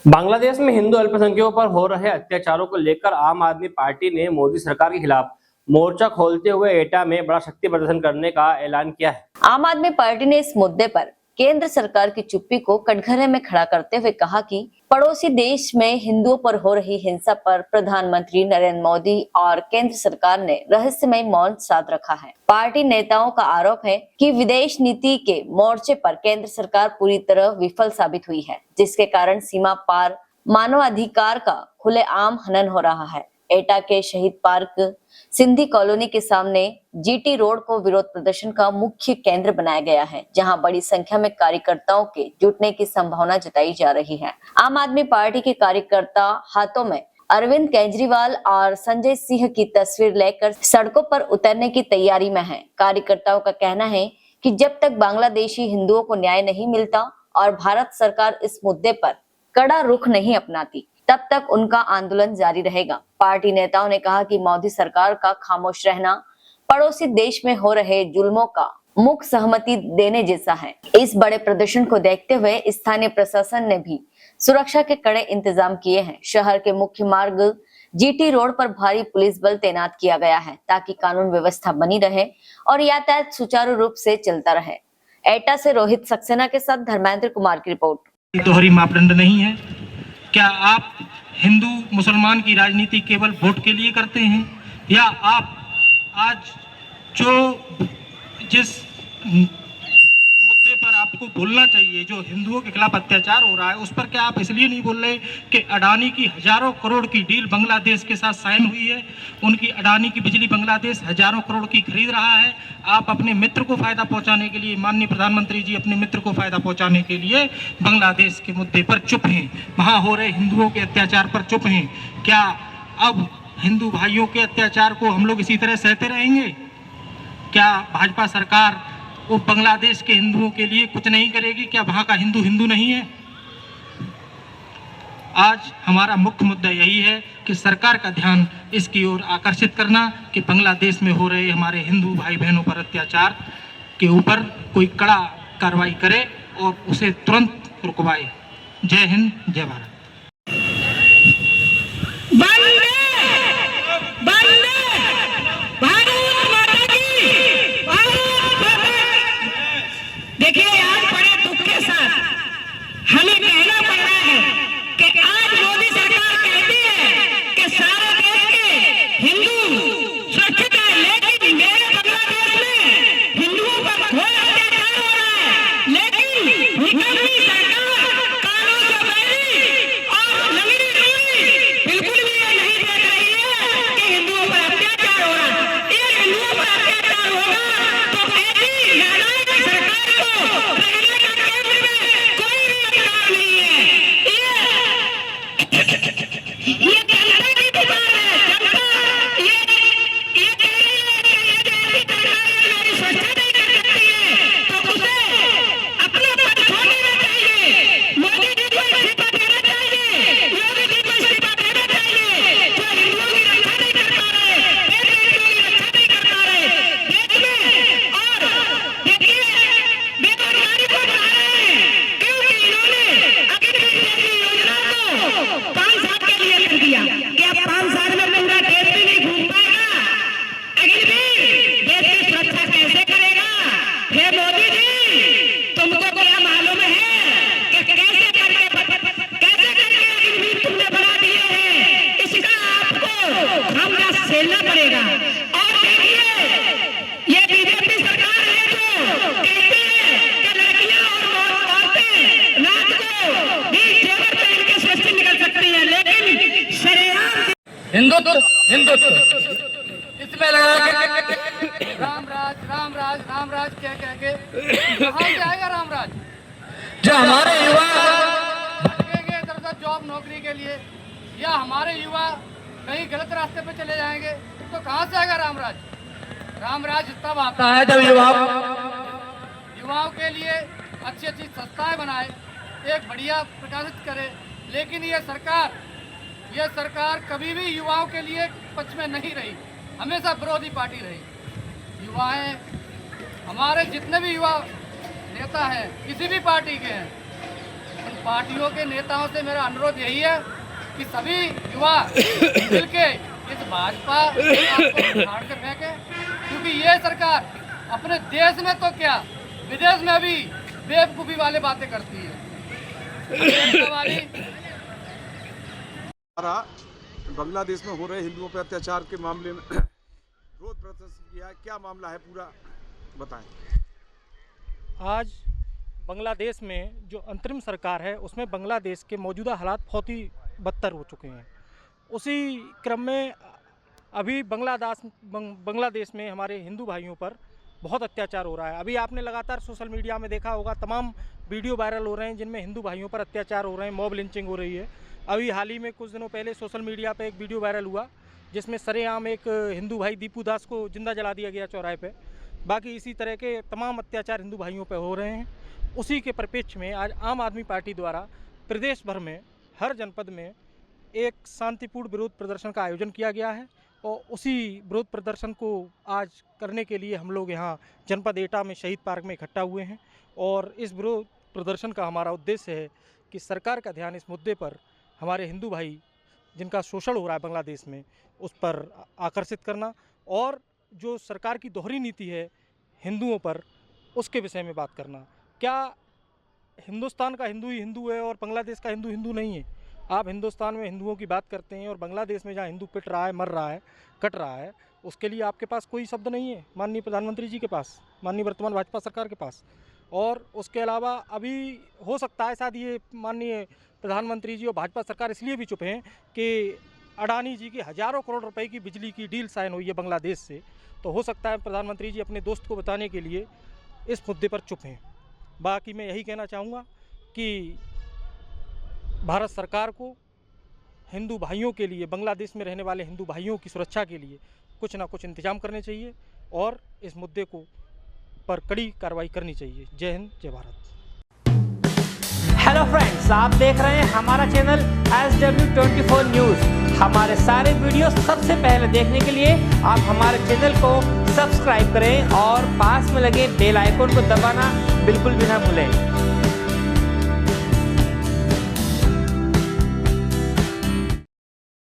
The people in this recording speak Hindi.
बांग्लादेश में हिंदू अल्पसंख्यकों पर हो रहे अत्याचारों को लेकर आम आदमी पार्टी ने मोदी सरकार के खिलाफ मोर्चा खोलते हुए एटा में बड़ा शक्ति प्रदर्शन करने का ऐलान किया है। आम आदमी पार्टी ने इस मुद्दे पर केंद्र सरकार की चुप्पी को कटघरे में खड़ा करते हुए कहा कि पड़ोसी देश में हिंदुओं पर हो रही हिंसा पर प्रधानमंत्री नरेंद्र मोदी और केंद्र सरकार ने रहस्यमय मौन साध रखा है। पार्टी नेताओं का आरोप है कि विदेश नीति के मोर्चे पर केंद्र सरकार पूरी तरह विफल साबित हुई है, जिसके कारण सीमा पार मानवाधिकार का खुलेआम हनन हो रहा है। एटा के शहीद पार्क सिंधी कॉलोनी के सामने जीटी रोड को विरोध प्रदर्शन का मुख्य केंद्र बनाया गया है, जहां बड़ी संख्या में कार्यकर्ताओं के जुटने की संभावना जताई जा रही है। आम आदमी पार्टी के कार्यकर्ता हाथों में अरविंद केजरीवाल और संजय सिंह की तस्वीर लेकर सड़कों पर उतरने की तैयारी में है। कार्यकर्ताओं का कहना है कि जब तक बांग्लादेशी हिंदुओं को न्याय नहीं मिलता और भारत सरकार इस मुद्दे पर कड़ा रुख नहीं अपनाती, तब तक उनका आंदोलन जारी रहेगा। पार्टी नेताओं ने कहा कि मोदी सरकार का खामोश रहना पड़ोसी देश में हो रहे जुल्मों का मुख्य सहमति देने जैसा है। इस बड़े प्रदर्शन को देखते हुए स्थानीय प्रशासन ने भी सुरक्षा के कड़े इंतजाम किए हैं। शहर के मुख्य मार्ग जीटी रोड पर भारी पुलिस बल तैनात किया गया है, ताकि कानून व्यवस्था बनी रहे और यातायात सुचारू रूप से चलता रहे। एटा से रोहित सक्सेना के साथ धर्मेंद्र कुमार की रिपोर्ट। दोहरी मापदंड नहीं है। क्या आप हिंदू मुसलमान की राजनीति केवल वोट के लिए करते हैं, या आप आज जिस मुद्दे पर आपको बोलना चाहिए, जो हिंदुओं के खिलाफ अत्याचार हो रहा है, उस पर क्या आप इसलिए नहीं बोल रहे कि अडानी की हजारों करोड़ की डील बांग्लादेश के साथ साइन हुई है, उनकी अडानी की बिजली बांग्लादेश हजारों करोड़ की खरीद रहा है। आप अपने मित्र को फायदा पहुंचाने के लिए, माननीय प्रधानमंत्री जी अपने मित्र को फायदा पहुंचाने के लिए बांग्लादेश के मुद्दे पर चुप हैं, वहां हो रहे हिंदुओं के अत्याचार पर चुप हैं। क्या अब हिंदू भाइयों के अत्याचार को हम लोग इसी तरह सहते रहेंगे? क्या भाजपा सरकार वो बांग्लादेश के हिंदुओं के लिए कुछ नहीं करेगी? क्या वहां का हिंदू हिंदू नहीं है? आज हमारा मुख्य मुद्दा यही है कि सरकार का ध्यान इसकी ओर आकर्षित करना कि बांग्लादेश में हो रहे हमारे हिंदू भाई बहनों पर अत्याचार के ऊपर कोई कड़ा कार्रवाई करे और उसे तुरंत रुकवाए। जय हिंद, जय भारत। देखिए, आज बड़े दुख के साथ हमें कहना पड़ रहा है कि आज मोदी सरकार कहती है कि सारे देश के हिंदू सुरक्षित है, लेकिन मेरे बांग्लादेश में हिंदुओं पर कोई अत्याचार हो रहा है। लेकिन निकम्मी सरकार कानून से बैरी और लंगड़ी डोरी बिल्कुल भी ये नहीं देख रही है कि हिंदुओं पर अत्याचार हो रहा है। ये हिंदुओं पर अत्याचार होगा तो ऐसी नालायक सरकार झेलना पड़ेगा। और देखिए, ये बीजेपी सरकार है जो कहते हैं कि लड़कियां और औरतें रात को भी जेवर पहन के स्वस्थ निकल सकती हैं, लेकिन शरेआम हिंदुत्व इसमें लगा के राम राज कह के कहाँ जाएगा राम राज? जो हमारे युवा भटकेंगे इधर उधर जॉब नौकरी के लिए, या हमारे युवा कहीं गलत रास्ते पे चले जाएंगे, तो कहाँ से आएगा रामराज? रामराज तब आता है जब युवाओं के लिए अच्छी अच्छी संस्थाएं बनाए, एक बढ़िया प्रकाशित करे। लेकिन ये सरकार कभी भी युवाओं के लिए पक्ष में नहीं रही, हमेशा विरोधी पार्टी रही। युवाएं, हमारे जितने भी युवा नेता हैं किसी भी पार्टी के हैं, पार्टियों के नेताओं से मेरा अनुरोध यही है कि सभी युवा मिलके इस भाजपा सरकार को उखाड़ कर फेंके, क्योंकि ये सरकार अपने देश में तो क्या विदेश में भी बेवकूफ़ी वाले बातें करती है। हमारा बांग्लादेश में हो रहे हिंदुओं पर अत्याचार के मामले में विरोध प्रदर्शन किया है, क्या मामला है पूरा बताएं। आज बांग्लादेश में जो अंतरिम सरकार है उसमें बांग्लादेश के मौजूदा हालात बहुत ही बदतर हो चुके हैं। उसी क्रम में अभी बांग्लादेश में हमारे हिंदू भाइयों पर बहुत अत्याचार हो रहा है। अभी आपने लगातार सोशल मीडिया में देखा होगा, तमाम वीडियो वायरल हो रहे हैं जिनमें हिंदू भाइयों पर अत्याचार हो रहे हैं, मॉब लिंचिंग हो रही है। अभी हाल ही में कुछ दिनों पहले सोशल मीडिया पे एक वीडियो वायरल हुआ जिसमें सरेआम एक हिंदू भाई दीपू दास को जिंदा जला दिया गया चौराहे पे। बाकी इसी तरह के तमाम अत्याचार हिंदू भाइयों पर हो रहे हैं। उसी के परिप्रेक्ष्य में आज आम आदमी पार्टी द्वारा प्रदेश भर में हर जनपद में एक शांतिपूर्ण विरोध प्रदर्शन का आयोजन किया गया है और उसी विरोध प्रदर्शन को आज करने के लिए हम लोग यहाँ जनपद एटा में शहीद पार्क में इकट्ठा हुए हैं। और इस विरोध प्रदर्शन का हमारा उद्देश्य है कि सरकार का ध्यान इस मुद्दे पर, हमारे हिंदू भाई जिनका शोषण हो रहा है बांग्लादेश में, उस पर आकर्षित करना और जो सरकार की दोहरी नीति है हिंदुओं पर, उसके विषय में बात करना। क्या हिंदुस्तान का हिंदू ही हिंदू है और बांग्लादेश का हिंदू हिंदू नहीं है? आप हिंदुस्तान में हिंदुओं की बात करते हैं और बांग्लादेश में जहाँ हिंदू पिट रहा है, मर रहा है, कट रहा है, उसके लिए आपके पास कोई शब्द नहीं है माननीय प्रधानमंत्री जी के पास, माननीय वर्तमान भाजपा सरकार के पास। और उसके अलावा अभी हो सकता है शायद ये माननीय प्रधानमंत्री जी और भाजपा सरकार इसलिए भी चुप हैं कि अडानी जी की हज़ारों करोड़ रुपए की बिजली की डील साइन हुई है बांग्लादेश से, तो हो सकता है प्रधानमंत्री जी अपने दोस्त को बताने के लिए इस मुद्दे पर चुप हैं। बाकी मैं यही कहना चाहूँगा कि भारत सरकार को हिंदू भाइयों के लिए, बांग्लादेश में रहने वाले हिंदू भाइयों की सुरक्षा के लिए कुछ ना कुछ इंतजाम करने चाहिए और इस मुद्दे को पर कड़ी कार्रवाई करनी चाहिए। जय हिंद, जय भारत। हेलो फ्रेंड्स, आप देख रहे हैं हमारा चैनल SW24 न्यूज़। हमारे सारे वीडियो सबसे पहले देखने के लिए आप हमारे चैनल को सब्सक्राइब करें और पास में लगे बेल आइकन को दबाना बिल्कुल भी ना भूलें।